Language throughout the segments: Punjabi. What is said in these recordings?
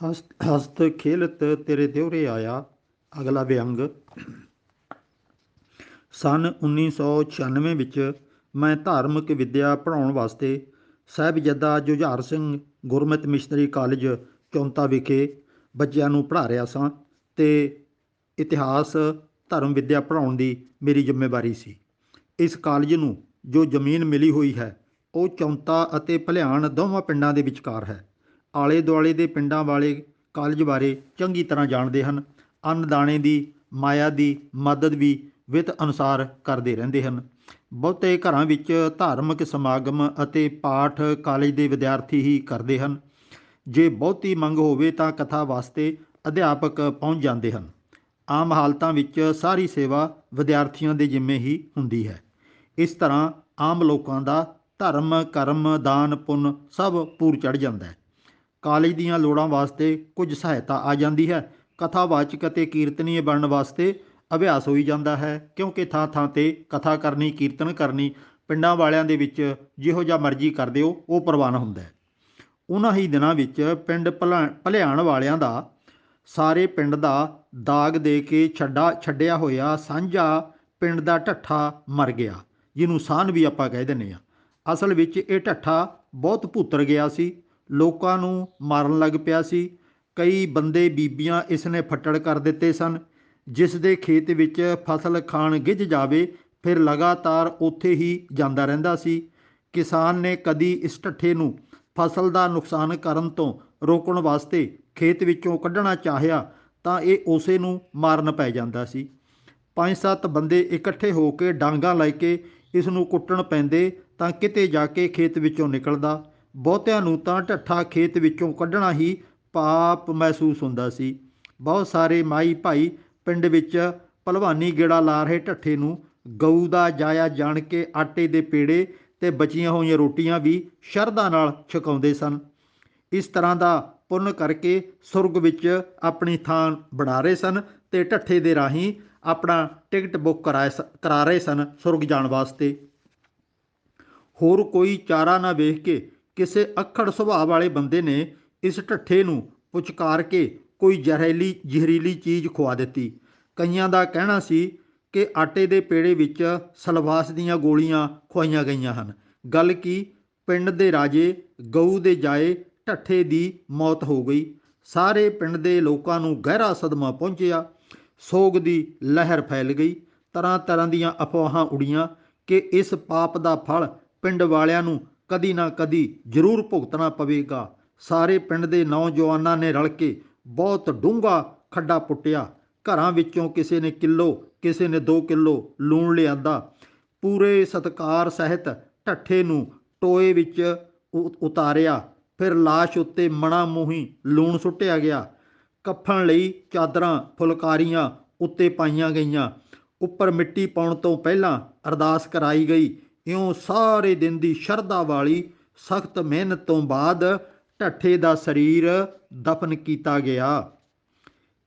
ਹਸਤ ਹਸਤ ਖੇਲਤ ਤੇਰੇ ਦਿਉਰੇ ਆਇਆ। ਅਗਲਾ ਵਿਅੰਗ। ਸੰਨ 1996 ਵਿੱਚ ਮੈਂ ਧਾਰਮਿਕ ਵਿੱਦਿਆ ਪੜ੍ਹਾਉਣ ਵਾਸਤੇ ਸਾਹਿਬਜ਼ਾਦਾ ਜੁਝਾਰ ਸਿੰਘ ਗੁਰਮਤਿ ਮਿਸ਼ਨਰੀ ਕਾਲਜ ਚੌਂਤਾ ਵਿਖੇ ਬੱਚਿਆਂ ਨੂੰ ਪੜ੍ਹਾ ਰਿਹਾ ਸਾਂ ਅਤੇ ਇਤਿਹਾਸ ਧਰਮ ਵਿੱਦਿਆ ਪੜ੍ਹਾਉਣ ਦੀ ਮੇਰੀ ਜ਼ਿੰਮੇਵਾਰੀ ਸੀ। ਇਸ ਕਾਲਜ ਨੂੰ ਜੋ ਜ਼ਮੀਨ ਮਿਲੀ ਹੋਈ ਹੈ ਉਹ ਚੌਂਤਾ ਅਤੇ ਭਲਿਆਣ ਦੋਵਾਂ ਪਿੰਡਾਂ ਦੇ ਵਿਚਕਾਰ ਹੈ। ਆਲੇ ਦੁਆਲੇ ਦੇ ਪਿੰਡਾਂ ਵਾਲੇ ਕਾਲਜ ਬਾਰੇ ਚੰਗੀ ਤਰ੍ਹਾਂ ਜਾਣਦੇ ਹਨ। ਅੰਨ ਦਾਣੇ ਦੀ ਮਾਇਆ ਦੀ ਮਦਦ ਵੀ ਵਿੱਤ ਅਨੁਸਾਰ ਕਰਦੇ ਰਹਿੰਦੇ ਹਨ। ਬਹੁਤੇ ਘਰਾਂ ਵਿੱਚ ਧਾਰਮਿਕ ਸਮਾਗਮ ਅਤੇ ਪਾਠ ਕਾਲਜ ਦੇ ਵਿਦਿਆਰਥੀ ਹੀ ਕਰਦੇ ਹਨ। ਜੇ ਬਹੁਤੀ ਮੰਗ ਹੋਵੇ ਤਾਂ ਕਥਾ ਵਾਸਤੇ ਅਧਿਆਪਕ ਪਹੁੰਚ ਜਾਂਦੇ ਹਨ। ਆਮ ਹਾਲਤਾਂ ਵਿੱਚ ਸਾਰੀ ਸੇਵਾ ਵਿਦਿਆਰਥੀਆਂ ਦੇ ਜਿੰਮੇ ਹੀ ਹੁੰਦੀ ਹੈ। ਇਸ ਤਰ੍ਹਾਂ ਆਮ ਲੋਕਾਂ ਦਾ ਧਰਮ ਕਰਮ ਦਾਨ ਪੁੰਨ ਸਭ ਪੂਰ ਚੜ੍ਹ ਜਾਂਦਾ ਹੈ। ਕਾਲਜ ਦੀਆਂ ਲੋੜਾਂ ਵਾਸਤੇ ਕੁਝ ਸਹਾਇਤਾ ਆ ਜਾਂਦੀ ਹੈ। ਕਥਾਵਾਚਕ ਅਤੇ ਕੀਰਤਨੀਏ ਬਣਨ ਵਾਸਤੇ ਅਭਿਆਸ ਹੋਈ ਜਾਂਦਾ ਹੈ, ਕਿਉਂਕਿ ਥਾਂ ਥਾਂ 'ਤੇ ਕਥਾ ਕਰਨੀ ਕੀਰਤਨ ਕਰਨੀ ਪਿੰਡਾਂ ਵਾਲਿਆਂ ਦੇ ਵਿੱਚ ਜਿਹੋ ਜਿਹਾ ਮਰਜ਼ੀ ਕਰ ਦਿਓ ਉਹ ਪ੍ਰਵਾਨ ਹੁੰਦਾ ਹੈ। ਉਹਨਾਂ ਹੀ ਦਿਨਾਂ ਵਿੱਚ ਪਿੰਡ ਭਲਿਆਣ ਵਾਲਿਆਂ ਦਾ ਸਾਰੇ ਪਿੰਡ ਦਾ ਦਾਗ ਦੇ ਕੇ ਛੱਡਿਆ ਹੋਇਆ ਸਾਂਝਾ ਪਿੰਡ ਦਾ ਢੱਠਾ ਮਰ ਗਿਆ, ਜਿਹਨੂੰ ਸਾਨ ਵੀ ਆਪਾਂ ਕਹਿ ਦਿੰਦੇ ਹਾਂ। ਅਸਲ ਵਿੱਚ ਇਹ ਢੱਠਾ ਬਹੁਤ ਭੁੱਤਰ ਗਿਆ ਸੀ, ਲੋਕਾਂ ਨੂੰ ਮਾਰਨ ਲੱਗ ਪਿਆ ਸੀ। ਕਈ ਬੰਦੇ ਬੀਬੀਆਂ ਇਸ ਨੇ ਫੱਟੜ ਕਰ ਦਿੱਤੇ ਸਨ। ਜਿਸ ਦੇ ਖੇਤ ਵਿੱਚ ਫਸਲ ਖਾਣ ਗਿੱਝ ਜਾਵੇ ਫਿਰ ਲਗਾਤਾਰ ਉੱਥੇ ਹੀ ਜਾਂਦਾ ਰਹਿੰਦਾ ਸੀ। ਕਿਸਾਨ ਨੇ ਕਦੀ ਇਸ ਢੱਠੇ ਨੂੰ ਫਸਲ ਦਾ ਨੁਕਸਾਨ ਕਰਨ ਤੋਂ ਰੋਕਣ ਵਾਸਤੇ ਖੇਤ ਵਿੱਚੋਂ ਕੱਢਣਾ ਚਾਹਿਆ ਤਾਂ ਇਹ ਉਸੇ ਨੂੰ ਮਾਰਨ ਪੈ ਜਾਂਦਾ ਸੀ। 5-7 ਬੰਦੇ ਇਕੱਠੇ ਹੋ ਕੇ ਡਾਂਗਾਂ ਲੈ ਕੇ ਇਸ ਨੂੰ ਕੁੱਟਣ ਪੈਂਦੇ ਤਾਂ ਕਿਤੇ ਜਾ ਕੇ ਖੇਤ ਵਿੱਚੋਂ ਨਿਕਲਦਾ। ਬਹੁਤਿਆਂ ਨੂੰ ਤਾਂ ਢੱਠਾ ਖੇਤ ਵਿੱਚੋਂ ਕੱਢਣਾ ਹੀ ਪਾਪ ਮਹਿਸੂਸ ਹੁੰਦਾ ਸੀ। ਬਹੁਤ ਸਾਰੇ ਮਾਈ ਭਾਈ ਪਿੰਡ ਵਿੱਚ ਭਲਵਾਨੀ ਗੇੜਾ ਲਾ ਰਹੇ ਢੱਠੇ ਨੂੰ ਗਊ ਦਾ ਜਾਇਆ ਜਾਣ ਕੇ ਆਟੇ ਦੇ ਪੇੜੇ ਅਤੇ ਬਚੀਆਂ ਹੋਈਆਂ ਰੋਟੀਆਂ ਵੀ ਸ਼ਰਧਾ ਨਾਲ ਛਕਾਉਂਦੇ ਸਨ। ਇਸ ਤਰ੍ਹਾਂ ਦਾ ਪੁੰਨ ਕਰਕੇ ਸੁਰਗ ਵਿੱਚ ਆਪਣੀ ਥਾਂ ਬਣਾ ਰਹੇ ਸਨ ਅਤੇ ਢੱਠੇ ਦੇ ਰਾਹੀਂ ਆਪਣਾ ਟਿਕਟ ਬੁੱਕ ਕਰਾ ਰਹੇ ਸਨ ਸੁਰਗ ਜਾਣ ਵਾਸਤੇ। ਹੋਰ ਕੋਈ ਚਾਰਾ ਨਾ ਵੇਖ ਕੇ ਕਿਸੇ ਅੱਖੜ ਸੁਭਾਅ ਵਾਲੇ ਬੰਦੇ ਨੇ ਇਸ ਢੱਠੇ ਨੂੰ ਪੁਚਕਾਰ ਕੇ ਕੋਈ ਜ਼ਹਿਰੀਲੀ ਚੀਜ਼ ਖਵਾ ਦਿੱਤੀ। ਕਈਆਂ ਦਾ ਕਹਿਣਾ ਸੀ ਕਿ ਆਟੇ ਦੇ ਪੇੜੇ ਵਿੱਚ ਸਲਵਾਸ ਦੀਆਂ ਗੋਲੀਆਂ ਖਵਾਈਆਂ ਗਈਆਂ ਹਨ। ਗੱਲ ਕੀ, ਪਿੰਡ ਦੇ ਰਾਜੇ ਗਊ ਦੇ ਜਾਏ ਢੱਠੇ ਦੀ ਮੌਤ ਹੋ ਗਈ। ਸਾਰੇ ਪਿੰਡ ਦੇ ਲੋਕਾਂ ਨੂੰ ਗਹਿਰਾ ਸਦਮਾ ਪਹੁੰਚਿਆ। ਸੋਗ ਦੀ ਲਹਿਰ ਫੈਲ ਗਈ। ਤਰ੍ਹਾਂ ਤਰ੍ਹਾਂ ਦੀਆਂ ਅਫਵਾਹਾਂ ਉਡੀਆਂ ਕਿ ਇਸ ਪਾਪ ਦਾ ਫਲ ਪਿੰਡ ਵਾਲਿਆਂ ਨੂੰ ਕਦੀ ਨਾ ਕਦੀ ਜ਼ਰੂਰ ਭੁਗਤਣਾ ਪਵੇਗਾ। ਸਾਰੇ ਪਿੰਡ ਦੇ ਨੌਜਵਾਨਾਂ ਨੇ ਰਲ ਕੇ ਬਹੁਤ ਡੂੰਘਾ ਖੱਡਾ ਪੁੱਟਿਆ। ਘਰਾਂ ਵਿੱਚੋਂ ਕਿਸੇ ਨੇ ਕਿਲੋ ਕਿਸੇ ਨੇ 2 ਕਿਲੋ ਲੂਣ ਲਿਆਂਦਾ। ਪੂਰੇ ਸਤਿਕਾਰ ਸਹਿਤ ਢੱਠੇ ਨੂੰ ਟੋਏ ਵਿੱਚ ਉਤਾਰਿਆ। ਫਿਰ ਲਾਸ਼ ਉੱਤੇ ਮਣਾ ਮੂੰਹੀਂ ਲੂਣ ਸੁੱਟਿਆ ਗਿਆ। ਕਫਨ ਲਈ ਚਾਦਰਾਂ ਫੁਲਕਾਰੀਆਂ ਉੱਤੇ ਪਾਈਆਂ ਗਈਆਂ। ਉੱਪਰ ਮਿੱਟੀ ਪਾਉਣ ਤੋਂ ਪਹਿਲਾਂ ਅਰਦਾਸ ਕਰਾਈ ਗਈ। ਇਉਂ ਸਾਰੇ ਦਿਨ ਦੀ ਸ਼ਰਧਾ ਵਾਲੀ ਸਖਤ ਮਿਹਨਤ ਤੋਂ ਬਾਅਦ ਢੱਠੇ ਦਾ ਸਰੀਰ ਦਫਨ ਕੀਤਾ ਗਿਆ।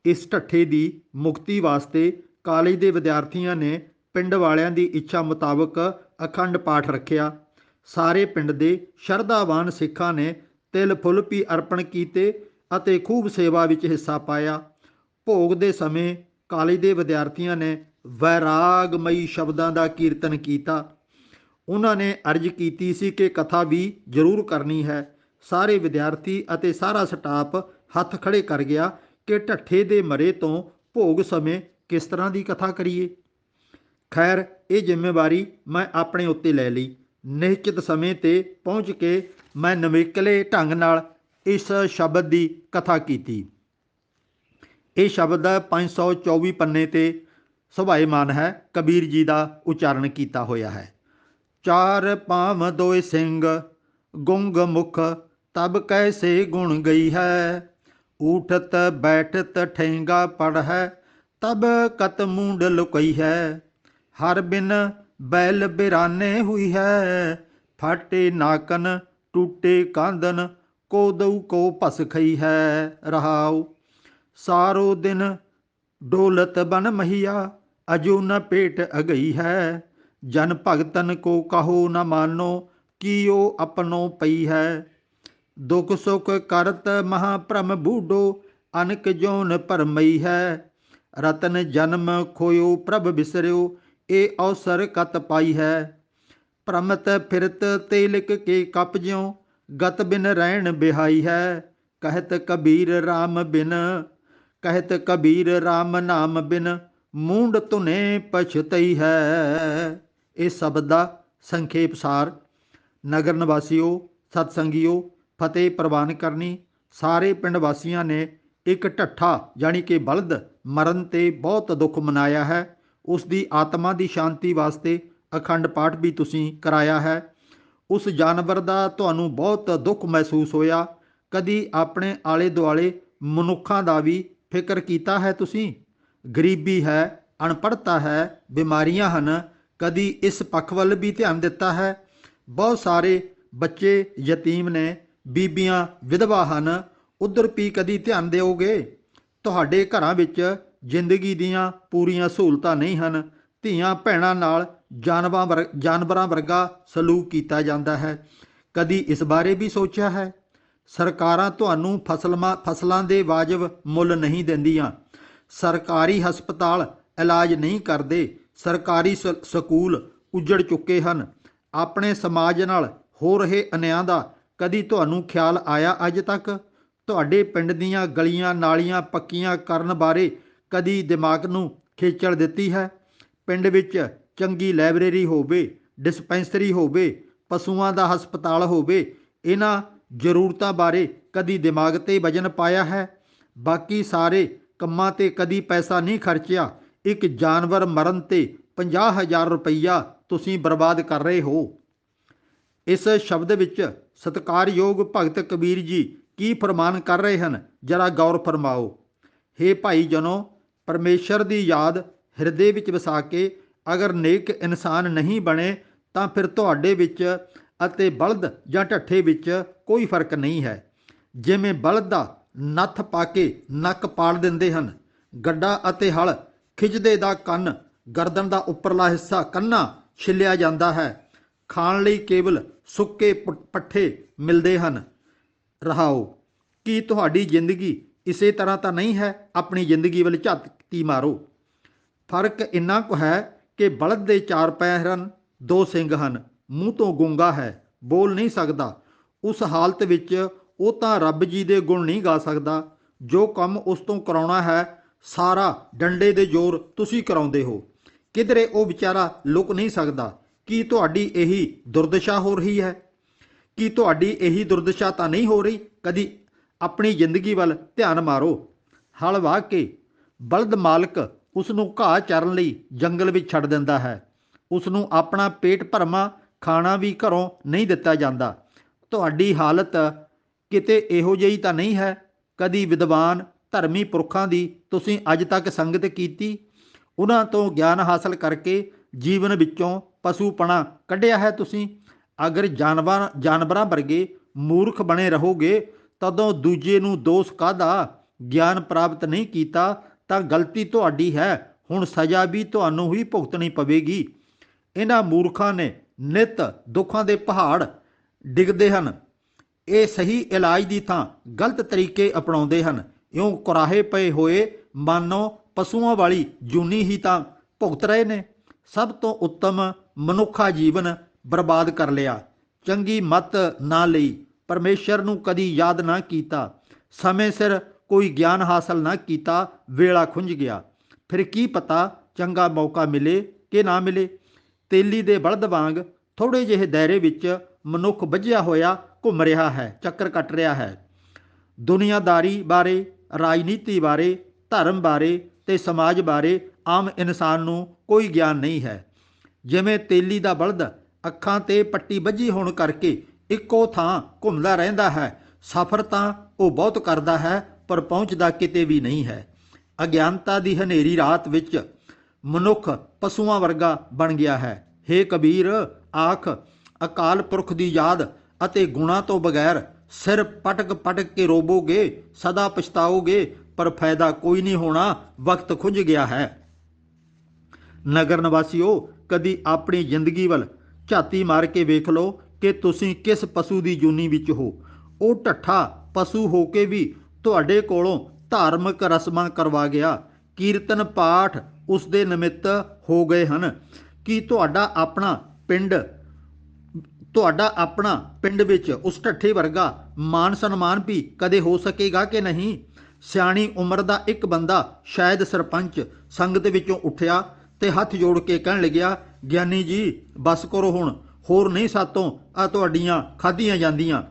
ਇਸ ਢੱਠੇ ਦੀ ਮੁਕਤੀ ਵਾਸਤੇ ਕਾਲਜ ਦੇ ਵਿਦਿਆਰਥੀਆਂ ਨੇ ਪਿੰਡ ਵਾਲਿਆਂ ਦੀ ਇੱਛਾ ਮੁਤਾਬਕ ਅਖੰਡ ਪਾਠ ਰੱਖਿਆ। ਸਾਰੇ ਪਿੰਡ ਦੇ ਸ਼ਰਧਾਵਾਨ ਸਿੱਖਾਂ ਨੇ ਤਿਲ ਫੁੱਲ ਵੀ ਅਰਪਣ ਕੀਤੇ ਅਤੇ ਖੂਬ ਸੇਵਾ ਵਿੱਚ ਹਿੱਸਾ ਪਾਇਆ। ਭੋਗ ਦੇ ਸਮੇਂ ਕਾਲਜ ਦੇ ਵਿਦਿਆਰਥੀਆਂ ਨੇ ਵੈਰਾਗਮਈ ਸ਼ਬਦਾਂ ਦਾ ਕੀਰਤਨ ਕੀਤਾ। ਉਹਨਾਂ ਨੇ ਅਰਜ਼ ਕੀਤੀ ਸੀ ਕਿ ਕਥਾ ਵੀ ਜ਼ਰੂਰ ਕਰਨੀ ਹੈ। ਸਾਰੇ ਵਿਦਿਆਰਥੀ ਅਤੇ ਸਾਰਾ ਸਟਾਫ ਹੱਥ ਖੜ੍ਹੇ ਕਰ ਗਿਆ ਕਿ ਢੱਠੇ ਦੇ ਮਰੇ ਤੋਂ ਭੋਗ ਸਮੇਂ ਕਿਸ ਤਰ੍ਹਾਂ ਦੀ ਕਥਾ ਕਰੀਏ। ਖੈਰ, ਇਹ ਜ਼ਿੰਮੇਵਾਰੀ ਮੈਂ ਆਪਣੇ ਉੱਤੇ ਲੈ ਲਈ। ਨਿਸ਼ਚਿਤ ਸਮੇਂ 'ਤੇ ਪਹੁੰਚ ਕੇ ਮੈਂ ਨਵੇਕਲੇ ਢੰਗ ਨਾਲ ਇਸ ਸ਼ਬਦ ਦੀ ਕਥਾ ਕੀਤੀ। ਇਹ ਸ਼ਬਦ 524 ਪੰਨੇ 'ਤੇ ਸੁਭਾਏਮਾਨ ਹੈ। ਕਬੀਰ ਜੀ ਦਾ ਉਚਾਰਨ ਕੀਤਾ ਹੋਇਆ ਹੈ। ਚਾਰ ਪਾਂਵ ਦੋਏ ਸਿੰਘ ਗੁੰਗ ਮੁਖ ਤਬ ਕੈਸੇ ਗੁਣ ਗਈ ਹੈ। ਊਠਤ ਬੈਠਤ ਠੇਂਗਾ ਪੜ ਹੈ ਤਬ ਕਤ ਮੂੰਡ ਲੁਕਈ ਹੈ। ਹਰ ਬਿਨ ਬੈਲ ਬਿਰਾਨੇ ਹੁਈ ਹੈ। ਫਾਟੇ ਨਾਕਨ ਟੂਟੇ ਕਾਂਦਨ ਕੋ ਦਊ ਕੋ ਭਸ ਖਈ ਹੈ। ਰਹਾਉ ਸਾਰੋ ਦਿਨ ਡੋਲਤ ਬਨ ਮਹੀਆ ਅਜੂ ਨ ਪੇਟ ਅਗਈ ਹੈ। ਜਨ ਭਗਤਨ ਕੋ ਕਹੋ ਨ ਮਾਨੋ ਕੀਓ ਆਪਣੋ ਪਈ ਹੈ। दुख सुख करत महाप्रम बूढ़ो, अनक जोन परमई है। रतन जन्म खोयो प्रभ बिसर्यो, ए अवसर कत पाई है। भ्रमत फिरत तेलिक के कप ज्यों, गत बिन रैन बिहाई है। कहत कबीर राम बिन, कहत कबीर राम नाम बिन, मूंड तुने पछतई है। इस शब्द का संखेप सार। नगर निवासियों, सतसंगियों, फतेह प्रवान करनी। सारे पिंड वासियों ने एक ढट्ठा यानी कि बलद मरण ते बहुत दुख मनाया है। उस दी आत्मा की शांति वास्ते अखंड पाठ भी तुसीं कराया है। उस जानवर का तुहानूं बहुत दुख महसूस होया। कदी अपने आले दुआले मनुखों का भी फिक्र किया है तुसीं? गरीबी है, अनपढ़ता है, बीमारियां हैं, कदी इस पक्ष वल भी ध्यान दिता है? बहुत सारे बच्चे यतीम ने, बीबियां विधवा हैं, उधर भी कदी ध्यान दिओगे? ਤੁਹਾਡੇ ਘਰਾਂ ਵਿੱਚ ਜ਼ਿੰਦਗੀ ਦੀਆਂ ਪੂਰੀਆਂ ਸਹੂਲਤਾਂ ਨਹੀਂ ਹਨ। ਧੀਆਂ ਭੈਣਾਂ ਨਾਲ ਜਾਨਵਰਾਂ ਵਰਗਾ ਸਲੂਕ ਕੀਤਾ ਜਾਂਦਾ ਹੈ। ਕਦੀ ਇਸ ਬਾਰੇ ਵੀ ਸੋਚਿਆ ਹੈ? ਸਰਕਾਰਾਂ ਤੁਹਾਨੂੰ ਫਸਲਾਂ ਦੇ ਵਾਜਬ ਮੁੱਲ ਨਹੀਂ ਦਿੰਦੀਆਂ। ਸਰਕਾਰੀ ਹਸਪਤਾਲ ਇਲਾਜ ਨਹੀਂ ਕਰਦੇ। ਸਰਕਾਰੀ ਸਕੂਲ ਉੱਜੜ ਚੁੱਕੇ ਹਨ। ਆਪਣੇ ਸਮਾਜ ਨਾਲ ਹੋ ਰਹੇ ਅਨਿਆਂ ਦਾ ਕਦੀ ਤੁਹਾਨੂੰ ਖਿਆਲ ਆਇਆ ਅੱਜ ਤੱਕ? ਤੁਹਾਡੇ ਪਿੰਡ ਦੀਆਂ ਗਲੀਆਂ ਨਾਲੀਆਂ ਪੱਕੀਆਂ ਕਰਨ ਬਾਰੇ ਕਦੀ ਦਿਮਾਗ ਨੂੰ ਖੇਚਲ ਦਿੱਤੀ ਹੈ? ਪਿੰਡ ਵਿੱਚ ਚੰਗੀ ਲਾਇਬ੍ਰੇਰੀ ਹੋਵੇ, ਡਿਸਪੈਂਸਰੀ ਹੋਵੇ, ਪਸ਼ੂਆਂ ਦਾ ਹਸਪਤਾਲ ਹੋਵੇ, ਇਹਨਾਂ ਜ਼ਰੂਰਤਾਂ ਬਾਰੇ ਕਦੀ ਦਿਮਾਗ 'ਤੇ ਵਜ਼ਨ ਪਾਇਆ ਹੈ? ਬਾਕੀ ਸਾਰੇ ਕੰਮਾਂ 'ਤੇ ਕਦੀ ਪੈਸਾ ਨਹੀਂ ਖਰਚਿਆ। ਇੱਕ ਜਾਨਵਰ ਮਰਨ 'ਤੇ 50,000 ਰੁਪਈਆ ਤੁਸੀਂ ਬਰਬਾਦ ਕਰ ਰਹੇ ਹੋ। ਇਸ ਸ਼ਬਦ ਵਿੱਚ ਸਤਿਕਾਰਯੋਗ ਭਗਤ ਕਬੀਰ ਜੀ ਕੀ ਫਰਮਾਨ ਕਰ ਰਹੇ ਹਨ, ਜਰਾ ਗੌਰ ਫਰਮਾਓ। ਹੇ ਭਾਈ ਜਨੋ, ਪਰਮੇਸ਼ਰ ਦੀ ਯਾਦ ਹਿਰਦੇ ਵਿੱਚ ਵਸਾ ਕੇ ਅਗਰ ਨੇਕ ਇਨਸਾਨ ਨਹੀਂ ਬਣੇ ਤਾਂ ਫਿਰ ਤੁਹਾਡੇ ਵਿੱਚ ਅਤੇ ਬਲਦ ਜਾਂ ਢੱਠੇ ਵਿੱਚ ਕੋਈ ਫਰਕ ਨਹੀਂ ਹੈ। ਜਿਵੇਂ ਬਲਦ ਦਾ ਨੱਥ ਪਾ ਕੇ ਨੱਕ ਪਾੜ ਦਿੰਦੇ ਹਨ, ਗੱਡਾ ਅਤੇ ਹਲ ਖਿੱਚਦੇ ਦਾ ਕੰਨ, ਗਰਦਨ ਦਾ ਉੱਪਰਲਾ ਹਿੱਸਾ ਕੰਨਾ ਛਿੱਲਿਆ ਜਾਂਦਾ ਹੈ। ਖਾਣ ਲਈ ਕੇਵਲ ਸੁੱਕੇ ਪੱਠੇ ਮਿਲਦੇ ਹਨ। ਰਹਾਓ, ਕੀ ਤੁਹਾਡੀ ਜ਼ਿੰਦਗੀ ਇਸੇ ਤਰ੍ਹਾਂ ਤਾਂ ਨਹੀਂ ਹੈ? ਆਪਣੀ ਜ਼ਿੰਦਗੀ ਵੱਲ ਝਾਤੀ ਮਾਰੋ। ਫਰਕ ਇੰਨਾ ਕੁ ਹੈ ਕਿ ਬਲਦ ਦੇ 4 ਪੈਰ ਹਨ, 2 ਸਿੰਗ ਹਨ, ਮੂੰਹ ਤੋਂ ਗੂੰਗਾ ਹੈ, ਬੋਲ ਨਹੀਂ ਸਕਦਾ। ਉਸ ਹਾਲਤ ਵਿੱਚ ਉਹ ਤਾਂ ਰੱਬ ਜੀ ਦੇ ਗੁਣ ਨਹੀਂ ਗਾ ਸਕਦਾ। ਜੋ ਕੰਮ ਉਸ ਤੋਂ ਕਰਾਉਣਾ ਹੈ ਸਾਰਾ ਡੰਡੇ ਦੇ ਜ਼ੋਰ ਤੁਸੀਂ ਕਰਾਉਂਦੇ ਹੋ। ਕਿਧਰੇ ਉਹ ਵਿਚਾਰਾ ਲੁਕ ਨਹੀਂ ਸਕਦਾ। ਕੀ ਤੁਹਾਡੀ ਇਹੀ ਦੁਰਦਸ਼ਾ ਹੋ ਰਹੀ ਹੈ? ਕੀ ਤੁਹਾਡੀ ਇਹੀ ਦੁਰਦਸ਼ਾ ਤਾਂ ਨਹੀਂ ਹੋ ਰਹੀ? ਕਦੀ ਆਪਣੀ ਜ਼ਿੰਦਗੀ ਵੱਲ ਧਿਆਨ ਮਾਰੋ। ਹਲ ਵਾਹ ਕੇ ਬਲਦ ਮਾਲਕ ਉਸ ਨੂੰ ਘਾਹ ਚਰਨ ਲਈ ਜੰਗਲ ਵਿੱਚ ਛੱਡ ਦਿੰਦਾ ਹੈ। ਉਸ ਨੂੰ ਆਪਣਾ ਪੇਟ ਭਰਮਾ ਖਾਣਾ ਵੀ ਘਰੋਂ ਨਹੀਂ ਦਿੱਤਾ ਜਾਂਦਾ। ਤੁਹਾਡੀ ਹਾਲਤ ਕਿਤੇ ਇਹੋ ਜਿਹੀ ਤਾਂ ਨਹੀਂ ਹੈ? ਕਦੀ ਵਿਦਵਾਨ ਧਰਮੀ ਪੁਰਖਾਂ ਦੀ ਤੁਸੀਂ ਅੱਜ ਤੱਕ ਸੰਗਤ ਕੀਤੀ? ਉਹਨਾਂ ਤੋਂ ਗਿਆਨ ਹਾਸਲ ਕਰਕੇ ਜੀਵਨ ਵਿੱਚੋਂ ਪਸ਼ੂਪਣਾ ਕੱਢਿਆ ਹੈ ਤੁਸੀਂ? ਅਗਰ ਜਾਨਵਰਾਂ ਵਰਗੇ ਮੂਰਖ ਬਣੇ ਰਹੋਗੇ ਤਦੋਂ ਦੂਜੇ ਨੂੰ ਦੋਸ਼ ਕਾਹਦਾ? ਗਿਆਨ ਪ੍ਰਾਪਤ ਨਹੀਂ ਕੀਤਾ ਤਾਂ ਗਲਤੀ ਤੁਹਾਡੀ ਹੈ। ਹੁਣ ਸਜ਼ਾ ਵੀ ਤੁਹਾਨੂੰ ਹੀ ਭੁਗਤਣੀ ਪਵੇਗੀ। ਇਹਨਾਂ ਮੂਰਖਾਂ ਨੇ ਨਿੱਤ ਦੁੱਖਾਂ ਦੇ ਪਹਾੜ ਡਿੱਗਦੇ ਹਨ। ਇਹ ਸਹੀ ਇਲਾਜ ਦੀ ਥਾਂ ਗਲਤ ਤਰੀਕੇ ਅਪਣਾਉਂਦੇ ਹਨ। ਇਉਂ ਕੁਰਾਹੇ ਪਏ ਹੋਏ ਮਾਨੋ ਪਸ਼ੂਆਂ ਵਾਲੀ ਜੂਨੀ ਹੀ ਤਾਂ ਭੁਗਤ ਰਹੇ ਨੇ। ਸਭ ਤੋਂ ਉੱਤਮ ਮਨੁੱਖਾ ਜੀਵਨ ਬਰਬਾਦ ਕਰ ਲਿਆ। ਚੰਗੀ ਮੱਤ ਨਾ ਲਈ, ਪਰਮੇਸ਼ਰ ਨੂੰ ਕਦੀ ਯਾਦ ਨਾ ਕੀਤਾ, ਸਮੇਂ ਸਿਰ ਕੋਈ ਗਿਆਨ ਹਾਸਲ ਨਾ ਕੀਤਾ, ਵੇਲਾ ਖੁੰਝ ਗਿਆ। ਫਿਰ ਕੀ ਪਤਾ ਚੰਗਾ ਮੌਕਾ ਮਿਲੇ ਕਿ ਨਾ ਮਿਲੇ। ਤੇਲੀ ਦੇ ਬਲਦ ਵਾਂਗ ਥੋੜ੍ਹੇ ਜਿਹੇ ਦਾਇਰੇ ਵਿੱਚ ਮਨੁੱਖ ਬੱਝਿਆ ਹੋਇਆ ਘੁੰਮ ਰਿਹਾ ਹੈ, ਚੱਕਰ ਕੱਟ ਰਿਹਾ ਹੈ। ਦੁਨੀਆਦਾਰੀ ਬਾਰੇ, ਰਾਜਨੀਤੀ ਬਾਰੇ, ਧਰਮ ਬਾਰੇ ਤੇ ਸਮਾਜ ਬਾਰੇ ਆਮ ਇਨਸਾਨ ਨੂੰ ਕੋਈ ਗਿਆਨ ਨਹੀਂ ਹੈ। ਜਿਵੇਂ ਤੇਲੀ ਦਾ ਬਲਦ ਅੱਖਾਂ 'ਤੇ ਪੱਟੀ ਬੱਝੀ ਹੋਣ ਕਰਕੇ ਇੱਕੋ ਥਾਂ ਘੁੰਮਦਾ ਰਹਿੰਦਾ ਹੈ। ਸਫ਼ਰ ਤਾਂ ਉਹ ਬਹੁਤ ਕਰਦਾ ਹੈ ਪਰ ਪਹੁੰਚਦਾ ਕਿਤੇ ਵੀ ਨਹੀਂ ਹੈ। ਅਗਿਆਨਤਾ ਦੀ ਹਨੇਰੀ ਰਾਤ ਵਿੱਚ ਮਨੁੱਖ ਪਸ਼ੂਆਂ ਵਰਗਾ ਬਣ ਗਿਆ ਹੈ। ਹੇ ਕਬੀਰ, ਆਖ, ਅਕਾਲ ਪੁਰਖ ਦੀ ਯਾਦ ਅਤੇ ਗੁਣਾਂ ਤੋਂ ਬਗੈਰ ਸਿਰ ਪਟਕ ਪਟਕ ਕੇ ਰੋਵੋਗੇ, ਸਦਾ ਪਛਤਾਓਗੇ, ਪਰ ਫਾਇਦਾ ਕੋਈ ਨਹੀਂ ਹੋਣਾ। ਵਕਤ ਖੁੰਝ ਗਿਆ ਹੈ। ਨਗਰ ਨਿਵਾਸੀਓ, ਕਦੀ ਆਪਣੀ ਜ਼ਿੰਦਗੀ ਵੱਲ ਝਾਤੀ ਮਾਰ ਕੇ ਵੇਖ ਲਓ ਕਿ ਤੁਸੀਂ ਕਿਸ ਪਸ਼ੂ ਦੀ ਜੂਨੀ ਵਿੱਚ ਹੋ। ਉਹ ਢੱਠਾ ਪਸ਼ੂ ਹੋ ਕੇ ਵੀ ਤੁਹਾਡੇ ਕੋਲੋਂ ਧਾਰਮਿਕ ਰਸਮਾਂ ਕਰਵਾ ਗਿਆ। ਕੀਰਤਨ ਪਾਠ ਉਸ ਦੇ ਨਿਮਿੱਤ ਹੋ ਗਏ ਹਨ। ਕੀ ਤੁਹਾਡਾ ਆਪਣਾ ਪਿੰਡ ਵਿੱਚ ਉਸ ਢੱਠੇ ਵਰਗਾ ਮਾਨ ਸਨਮਾਨ ਵੀ ਕਦੇ ਹੋ ਸਕੇਗਾ ਕਿ ਨਹੀਂ? ਸਿਆਣੀ ਉਮਰ ਦਾ ਇੱਕ ਬੰਦਾ, ਸ਼ਾਇਦ ਸਰਪੰਚ, ਸੰਗਤ ਵਿੱਚੋਂ ਉੱਠਿਆ ਤੇ ਹੱਥ ਜੋੜ ਕੇ ਕਹਿਣ ਲੱਗਿਆ, ਗਿਆਨੀ ਜੀ ਬਸ ਕਰੋ ਹੁਣ, ਹੋਰ ਨਹੀਂ ਸਾਤੋਂ ਆ ਤੁਹਾਡੀਆਂ ਖਾਧੀਆਂ ਜਾਂਦੀਆਂ।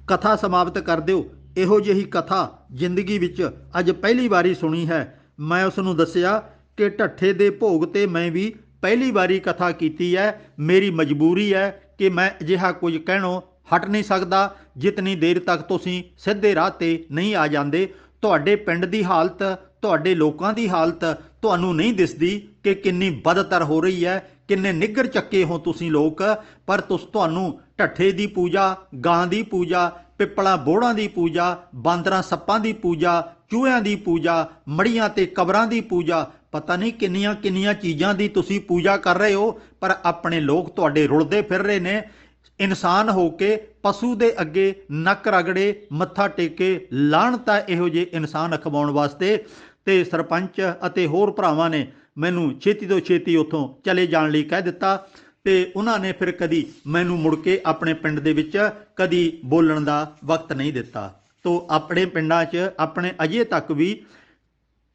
ਕਥਾ ਸਮਾਪਤ ਕਰ ਦਿਓ। ਇਹੋ ਜਿਹੀ ਕਥਾ ਜ਼ਿੰਦਗੀ ਵਿੱਚ ਅੱਜ ਪਹਿਲੀ ਵਾਰੀ ਸੁਣੀ ਹੈ। ਮੈਂ ਉਸ ਨੂੰ ਦੱਸਿਆ ਕਿ ਢੱਠੇ ਦੇ ਭੋਗ ਤੇ ਮੈਂ ਵੀ ਪਹਿਲੀ ਵਾਰੀ ਕਥਾ ਕੀਤੀ ਹੈ। ਮੇਰੀ ਮਜਬੂਰੀ ਹੈ ਕਿ ਮੈਂ ਅਜਿਹਾ ਕੁਝ ਕਹਿਣੋਂ ਹਟ ਨਹੀਂ ਸਕਦਾ ਜਿਤਨੀ ਦੇਰ ਤੱਕ ਤੁਸੀਂ ਸਿੱਧੇ ਰਾਹ ਤੇ ਨਹੀਂ ਆ ਜਾਂਦੇ। ਤੁਹਾਡੇ ਪਿੰਡ ਦੀ ਹਾਲਤ, ਤੁਹਾਡੇ ਲੋਕਾਂ ਦੀ ਹਾਲਤ ਤੁਹਾਨੂੰ ਨਹੀਂ ਦਿਸਦੀ ਕਿ ਕਿੰਨੀ ਬਦਤਰ ਹੋ ਰਹੀ ਹੈ, ਕਿੰਨੇ ਨਿੱਗਰ ਚੱਕੇ ਹੋ ਤੁਸੀਂ ਲੋਕ। ਪਰ ਤੁਹਾਨੂੰ ਢੱਠੇ ਦੀ ਪੂਜਾ, ਗਾਂ ਦੀ ਪੂਜਾ, ਪਿੱਪਲਾਂ ਬੋੜਾਂ ਦੀ ਪੂਜਾ, ਬਾਂਦਰਾਂ ਸੱਪਾਂ ਦੀ ਪੂਜਾ, ਚੂਹਿਆਂ ਦੀ ਪੂਜਾ, ਮੜੀਆਂ ਤੇ ਕਬਰਾਂ ਦੀ ਪੂਜਾ, ਪਤਾ ਨਹੀਂ ਕਿੰਨੀਆਂ ਕਿੰਨੀਆਂ ਚੀਜ਼ਾਂ ਦੀ ਤੁਸੀਂ ਪੂਜਾ ਕਰ ਰਹੇ ਹੋ। ਪਰ ਆਪਣੇ ਲੋਕ ਤੁਹਾਡੇ ਰੁਲਦੇ ਫਿਰ ਰਹੇ ਨੇ। ਇਨਸਾਨ ਹੋ ਕੇ ਪਸ਼ੂ ਦੇ ਅੱਗੇ ਨੱਕ ਰਗੜੇ, ਮੱਥਾ ਟੇਕੇ। ਲਾਹਣਤ ਹੈ ਇਹੋ ਜਿਹੇ ਇਨਸਾਨ ਅਖਵਾਉਣ ਵਾਸਤੇ। ਤੇ ਸਰਪੰਚ ਅਤੇ ਹੋਰ ਭਰਾਵਾਂ ਨੇ ਮੈਨੂੰ ਛੇਤੀ ਤੋਂ ਛੇਤੀ ਉੱਥੋਂ ਚਲੇ ਜਾਣ ਲਈ ਕਹਿ ਦਿੱਤਾ। ਤੇ ਉਹਨਾਂ ਨੇ ਫਿਰ ਕਦੀ ਮੈਨੂੰ ਮੁੜ ਕੇ ਆਪਣੇ ਪਿੰਡ ਦੇ ਵਿੱਚ ਕਦੀ ਬੋਲਣ ਦਾ ਵਕਤ ਨਹੀਂ ਦਿੱਤਾ। ਤੋ ਆਪਣੇ ਪਿੰਡਾਂ 'ਚ ਆਪਣੇ ਅਜੇ ਤੱਕ ਵੀ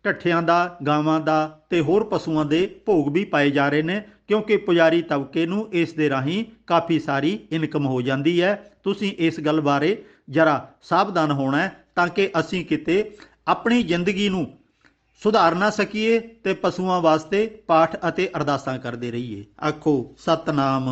ਢੱਠਿਆਂ ਦਾ, ਗਾਵਾਂ ਦਾ ਤੇ ਹੋਰ ਪਸ਼ੂਆਂ ਦੇ ਭੋਗ ਵੀ ਪਾਏ ਜਾ ਰਹੇ ਨੇ, ਕਿਉਂਕਿ ਪੁਜਾਰੀ ਤਬਕੇ ਨੂੰ ਇਸ ਦੇ ਰਾਹੀਂ ਕਾਫੀ ਸਾਰੀ ਇਨਕਮ ਹੋ ਜਾਂਦੀ ਹੈ। ਤੁਸੀਂ ਇਸ ਗੱਲ ਬਾਰੇ ਜਰਾ ਸਾਵਧਾਨ ਹੋਣਾ ਹੈ ਤਾਂ ਕਿ ਅਸੀਂ ਕਿਤੇ ਆਪਣੀ ਜ਼ਿੰਦਗੀ ਨੂੰ ਸੁਧਾਰ ਨਾ ਸਕੀਏ ਤੇ ਪਸ਼ੂਆਂ ਵਾਸਤੇ ਪਾਠ ਅਤੇ ਅਰਦਾਸਾਂ ਕਰਦੇ ਰਹੀਏ। ਆਖੋ ਸਤਨਾਮ।